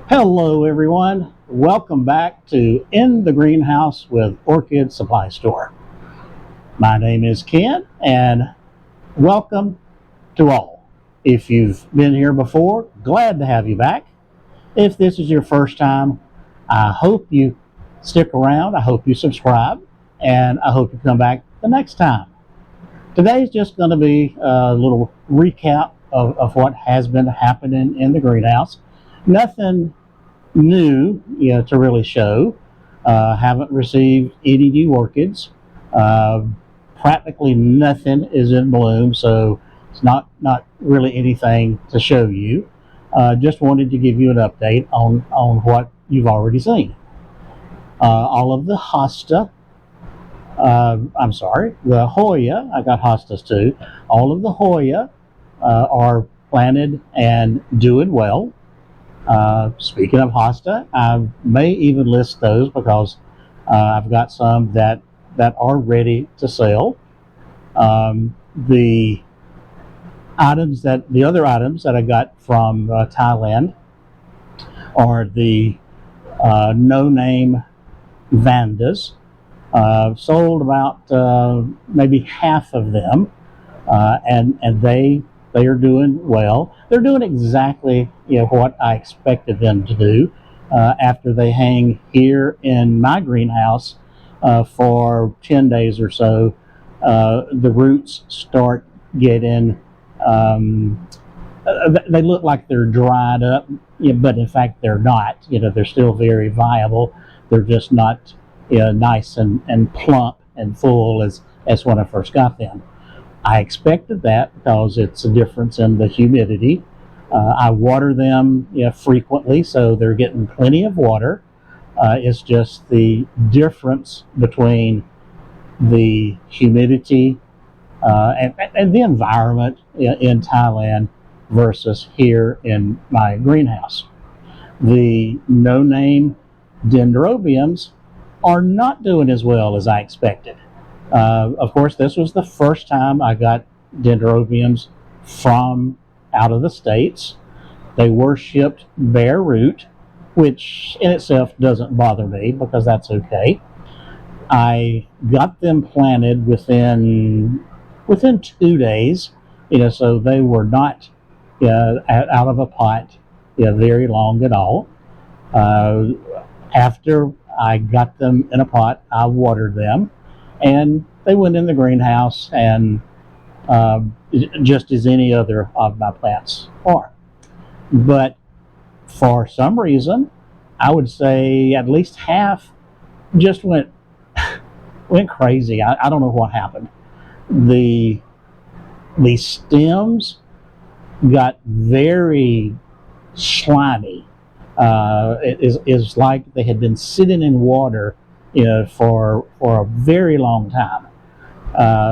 Hello everyone, welcome back to In the Greenhouse with Orchid Supply Store. My name is Ken and welcome to all. If you've been here before, glad to have you back. If this is your first time, I hope you stick around, I hope you subscribe, and I hope you come back the next time. Today's just going to be a little recap of what has been happening in the greenhouse. Nothing new, to really show. Haven't received any new orchids. Practically nothing is in bloom, so it's not really anything to show you. Just wanted to give you an update on what you've already seen. All of the hosta, the Hoya, I got hostas too. All of the Hoya are planted and doing well. Speaking of hosta, I may even list those because I've got some that are ready to sell. The other items that I got from Thailand are the no-name Vandas. Sold about maybe half of them, and they are doing well. They're doing exactly what I expected them to do. After they hang here in my greenhouse for 10 days or so, the roots start getting, they look like they're dried up, but in fact they're not. They're still very viable. They're just not nice and plump and full as when I first got them. I expected that because it's a difference in the humidity. I water them frequently, so they're getting plenty of water. It's just the difference between the humidity and the environment in Thailand versus here in my greenhouse. The no-name dendrobiums are not doing as well as I expected. Of course, this was the first time I got dendrobiums from out of the States. They were shipped bare root, which in itself doesn't bother me because that's okay. I got them planted within 2 days, so they were not out of a pot very long at all. After I got them in a pot, I watered them, and they went in the greenhouse, and just as any other of my plants are. But for some reason, I would say at least half just went crazy. I don't know what happened. The stems got very slimy. It is like they had been sitting in water, for a very long time.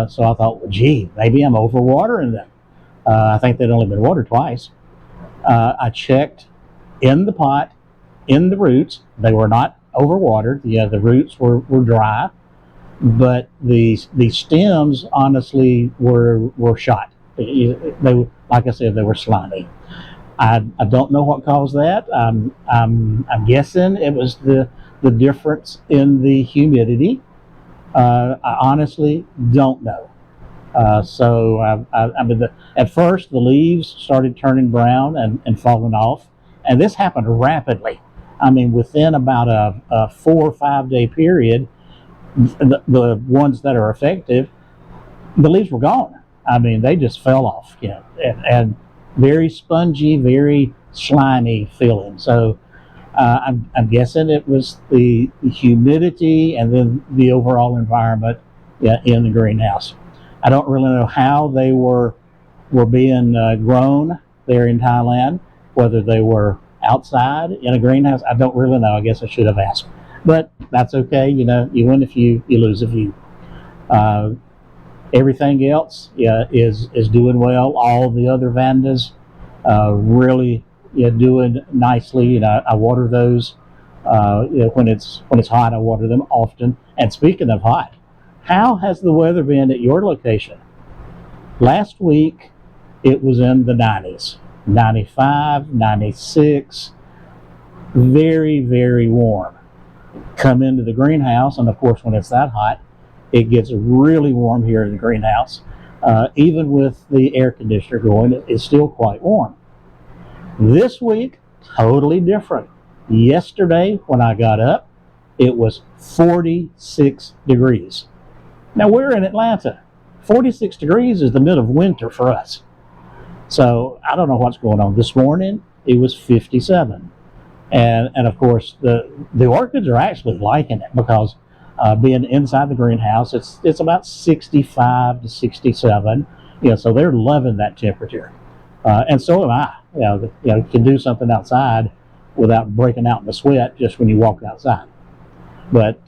So I thought, well, gee, maybe I'm overwatering them. I think they'd only been watered twice. I checked in the pot, in the roots. They were not overwatered. The roots were dry, but the stems honestly were shot. They, like I said, they were slimy. I don't know what caused that. I'm guessing it was the difference in the humidity. I honestly don't know. At first the leaves started turning brown and falling off, and this happened rapidly. I mean, within about a 4 or 5 day period, the ones that are effective, the leaves were gone. I mean, they just fell off, and very spongy, very slimy feeling. So I'm guessing it was the humidity and then the overall environment in the greenhouse. I don't really know how they were being grown there in Thailand, whether they were outside in a greenhouse. I don't really know. I guess I should have asked. But that's okay. You win a few, you lose a few. Everything else is doing well. All the other Vandas really doing nicely. I water those when it's hot. I water them often. And speaking of hot, how has the weather been at your location? Last week it was in the 90s, 95, 96. very, very warm. Come into the greenhouse, and of course when it's that hot, it gets really warm here in the greenhouse. Even with the air conditioner going, it's still quite warm. This week, totally different. Yesterday when I got up, it was 46 degrees. Now we're in Atlanta. 46 degrees is the middle of winter for us. So I don't know what's going on. This morning it was 57. And of course the orchids are actually liking it because being inside the greenhouse, it's about 65 to 67. So they're loving that temperature. And so am I. You can do something outside without breaking out in a sweat just when you walk outside. But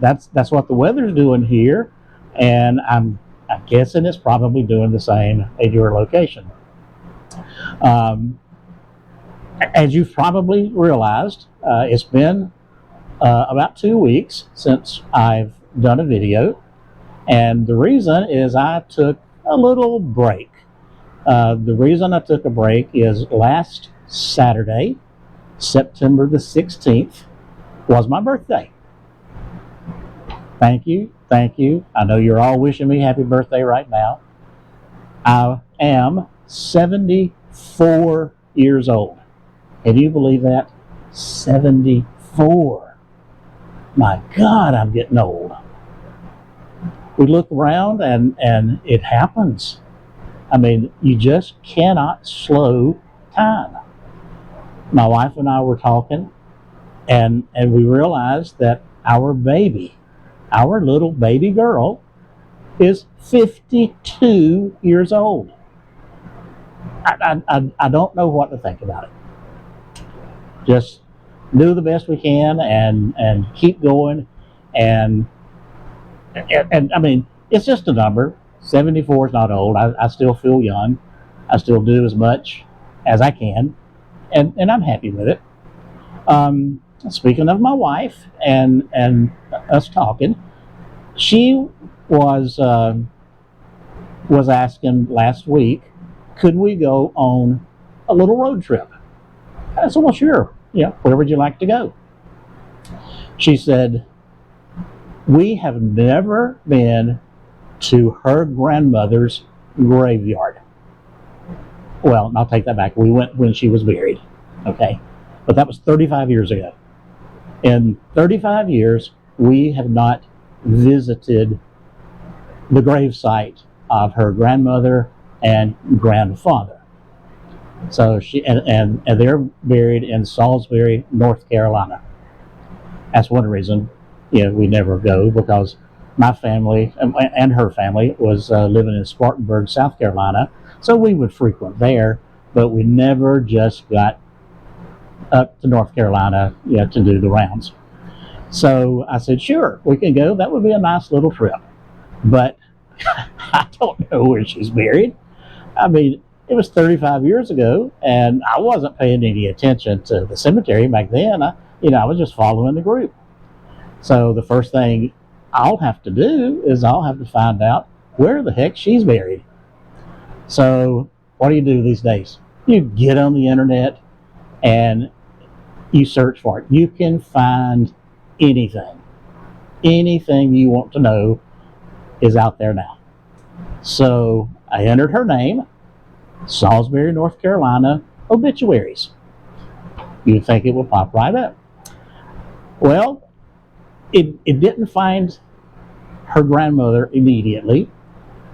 that's what the weather's doing here, and I'm guessing it's probably doing the same at your location. As you've probably realized, it's been about 2 weeks since I've done a video, and the reason is I took a little break. The reason I took a break is last Saturday, September the 16th, was my birthday. Thank you. I know you're all wishing me happy birthday right now. I am 74 years old. Can you believe that? 74. My God, I'm getting old. We look around and it happens. I mean, you just cannot slow time. My wife and I were talking, and we realized that our little baby girl, is 52 years old. I don't know what to think about it. Just do the best we can and keep going. And I mean, it's just a number. 74 is not old. I still feel young. I still do as much as I can, and I'm happy with it. Speaking of my wife and us talking, she was asking last week, could we go on a little road trip? I said, well, sure. Where would you like to go? She said, we have never been to her grandmother's graveyard. Well, I'll take that back. We went when she was buried, okay? But that was 35 years ago. In 35 years, we have not visited the gravesite of her grandmother and grandfather. So and they're buried in Salisbury, North Carolina. That's one reason we never go, because my family and her family was living in Spartanburg, South Carolina, so we would frequent there, but we never just got up to North Carolina to do the rounds. So I said, sure, we can go. That would be a nice little trip. But I don't know where she's buried. I mean, it was 35 years ago, and I wasn't paying any attention to the cemetery back then. I was just following the group. So the first thing I'll have to do is I'll have to find out where the heck she's buried. So what do you do these days? You get on the internet and you search for it. You can find anything. Anything you want to know is out there now. So I entered her name, Salisbury, North Carolina, obituaries. You'd think it would pop right up. Well, it didn't find her grandmother immediately,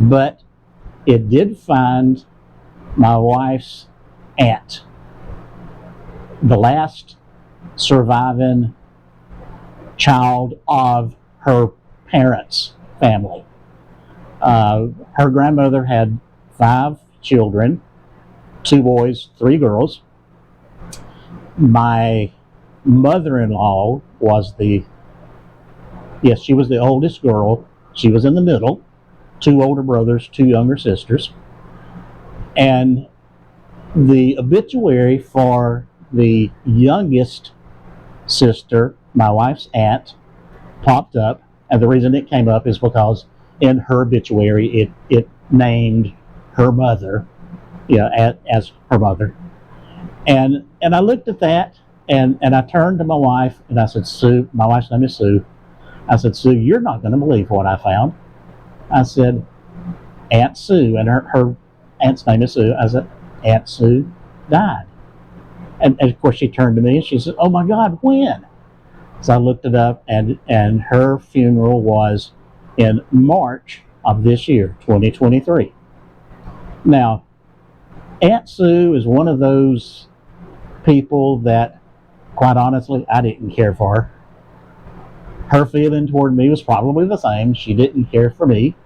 but it did find my wife's aunt, the last surviving child of her parents' family. Her grandmother had 5 children, 2 boys, 3 girls. My mother-in-law was she was the oldest girl. She was in the middle, 2 older brothers, 2 younger sisters. And the obituary for the youngest sister, my wife's aunt, popped up. And the reason it came up is because in her obituary, it named her mother, as her mother. And I looked at that And I turned to my wife and I said, Sue, my wife's name is Sue. I said, Sue, you're not going to believe what I found. I said, Aunt Sue, and her aunt's name is Sue. I said, Aunt Sue died. And of course she turned to me and she said, oh my God, when? So I looked it up, and her funeral was in March of this year, 2023. Now, Aunt Sue is one of those people that, quite honestly, I didn't care for. Her feeling toward me was probably the same. She didn't care for me.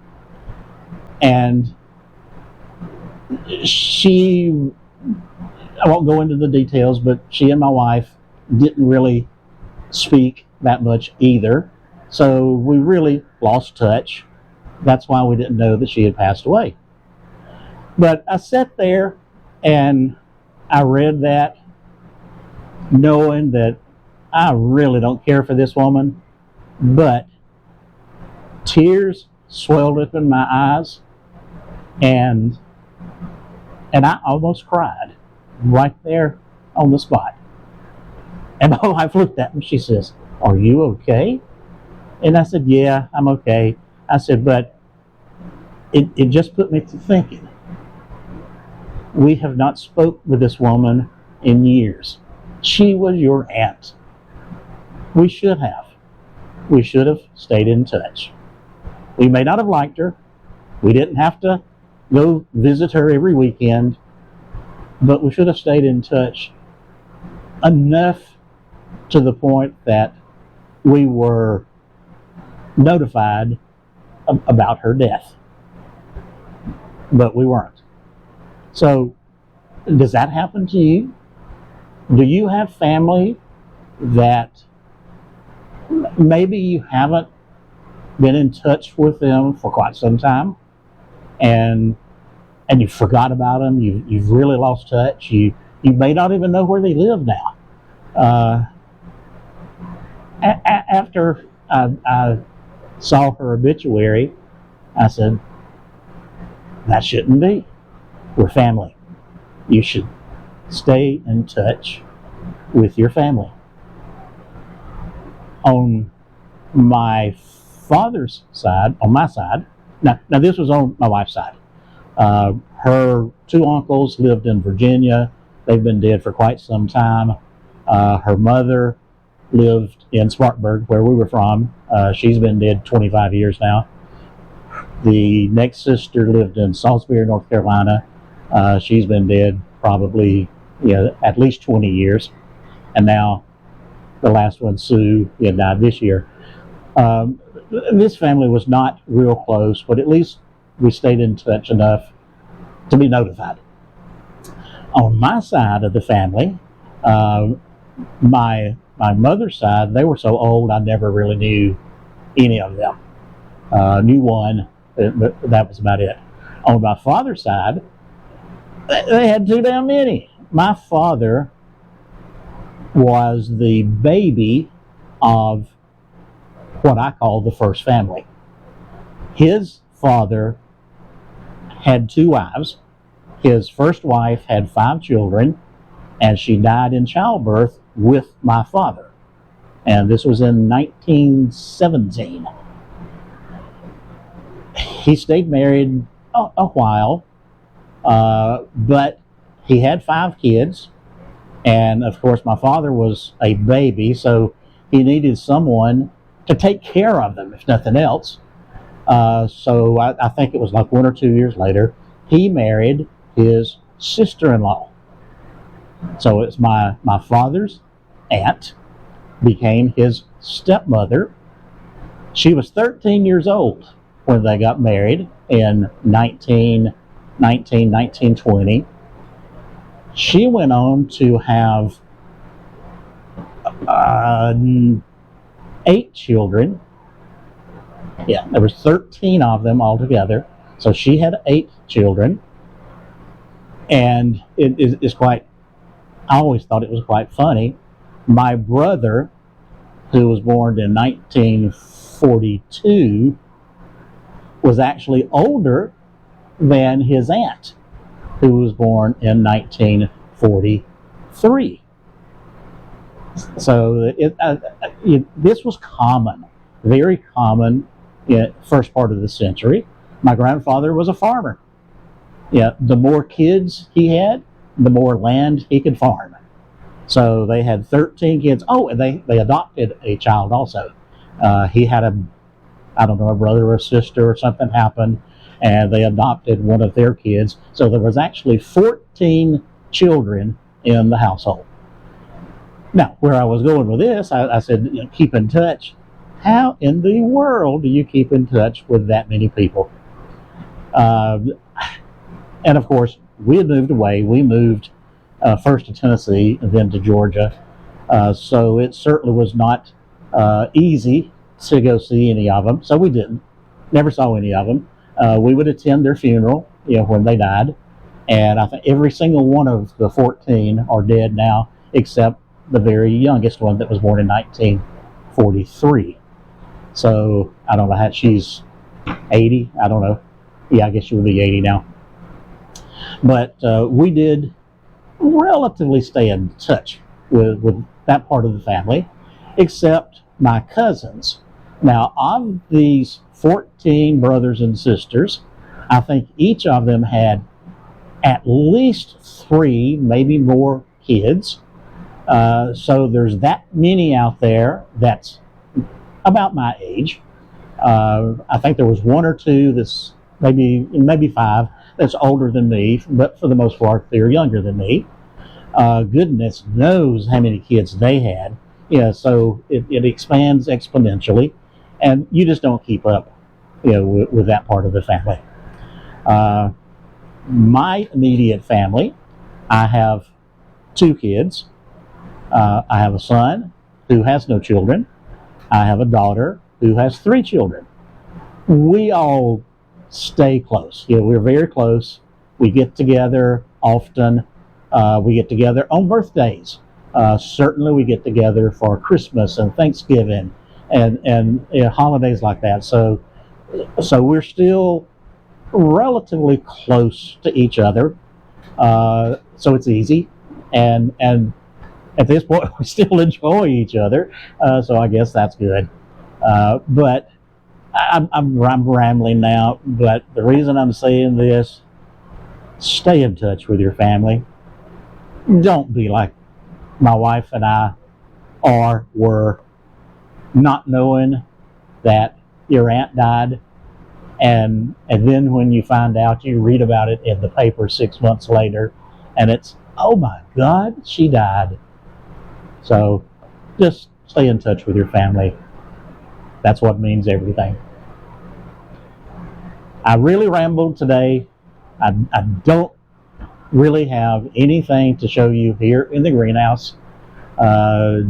And she, I won't go into the details, but she and my wife didn't really speak that much either. So we really lost touch. That's why we didn't know that she had passed away. But I sat there and I read that, knowing that I really don't care for this woman, but tears swelled up in my eyes, and I almost cried right there on the spot. And my wife looked at me, she says, are you okay? And I said, yeah, I'm okay. I said, but it just put me to thinking. We have not spoke with this woman in years. She was your aunt. We should have. We should have stayed in touch. We may not have liked her. We didn't have to go visit her every weekend, but we should have stayed in touch enough to the point that we were notified about her death. But we weren't. So, does that happen to you? Do you have family that maybe you haven't been in touch with them for quite some time, and you forgot about them? You've really lost touch. You may not even know where they live now. After I saw her obituary, I said, that shouldn't be. We're family. You should stay in touch with your family. On my father's side, on my side, now this was on my wife's side. Her two uncles lived in Virginia. They've been dead for quite some time. Her mother lived in Spartanburg, where we were from. She's been dead 25 years now. The next sister lived in Salisbury, North Carolina. She's been dead probably at least 20 years. And now the last one, Sue, died this year. This family was not real close, but at least we stayed in touch enough to be notified. On my side of the family, my mother's side, they were so old I never really knew any of them. Knew one, but that was about it. On my father's side, they had too damn many. My father was the baby of what I call the first family. His father had two wives. His first wife had 5 children, and she died in childbirth with my father. And this was in 1917. He stayed married a while, but he had 5 kids. And of course, my father was a baby, so he needed someone to take care of them, if nothing else. So I think it was like 1 or 2 years later, he married his sister-in-law. So it's my father's aunt became his stepmother. She was 13 years old when they got married in 1920. She went on to have 8 children. Yeah, there was 13 of them altogether. So she had 8 children. And it is quite, I always thought it was quite funny. My brother, who was born in 1942, was actually older than his aunt, who was born in 1943. So this was common, very common in the first part of the century. My grandfather was a farmer. Yeah, the more kids he had, the more land he could farm. So they had 13 kids. Oh, and they adopted a child also. He had I don't know, a brother or a sister or something happened, and they adopted one of their kids. So there was actually 14 children in the household. Now, where I was going with this, I said, keep in touch. How in the world do you keep in touch with that many people? And of course, we had moved away. We moved first to Tennessee and then to Georgia. So it certainly was not easy to go see any of them. So we didn't. Never saw any of them. We would attend their funeral, when they died. And I think every single one of the 14 are dead now, except the very youngest one that was born in 1943. So I don't know how she's 80. I don't know. Yeah, I guess she would be 80 now. But we did relatively stay in touch with that part of the family, except my cousins. Now, of these 14 brothers and sisters, I think each of them had at least 3, maybe more kids. So there's that many out there that's about my age. I think there was 1 or 2 that's maybe 5 that's older than me, but for the most part, they're younger than me. Goodness knows how many kids they had. So it expands exponentially, and you just don't keep up, with that part of the family. My immediate family, I have 2 kids. I have a son who has no children. I have a daughter who has 3 children. We all stay close. We're very close. We get together often. We get together on birthdays. Certainly we get together for Christmas and Thanksgiving and holidays like that. So we're still relatively close to each other. So it's easy. And at this point, we still enjoy each other. So I guess that's good. But I'm rambling now. But the reason I'm saying this, stay in touch with your family. Don't be like my wife and I were, not knowing that your aunt died, and then when you find out, you read about it in the paper 6 months later, and it's, oh my God, she died. So just stay in touch with your family. That's what means everything. I really rambled today. I don't really have anything to show you here in the greenhouse.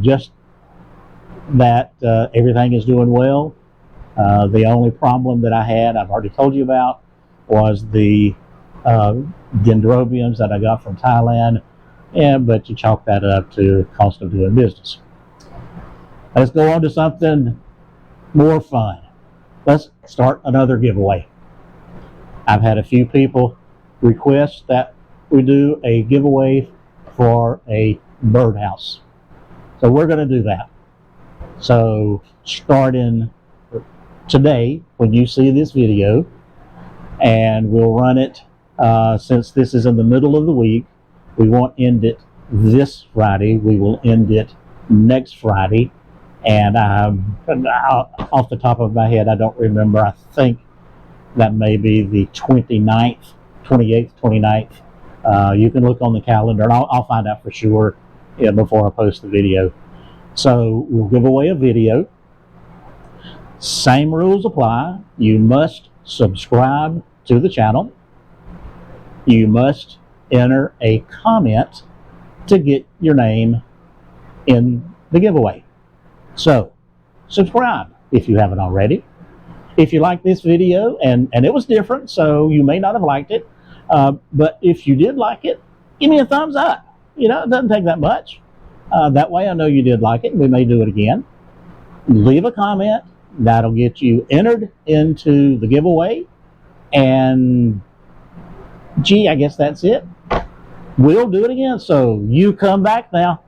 Just that everything is doing well. The only problem that I had, I've already told you about, was the dendrobiums that I got from Thailand. But you chalk that up to cost of doing business. Let's go on to something more fun. Let's start another giveaway. I've had a few people request that we do a giveaway for a birdhouse. So we're going to do that. So starting today, when you see this video, and we'll run it, since this is in the middle of the week, we won't end it this Friday. We will end it next Friday. And off the top of my head, I don't remember. I think that may be the 28th, 29th. You can look on the calendar, and I'll find out for sure before I post the video. So we'll give away a video. Same rules apply. You must subscribe to the channel. You must enter a comment to get your name in the giveaway. So subscribe if you haven't already. If you like this video, and it was different, so you may not have liked it, but if you did like it, give me a thumbs up. It doesn't take that much. That way I know you did like it. We may do it again. Leave a comment. That'll get you entered into the giveaway. And gee, I guess that's it. We'll do it again. So you come back now.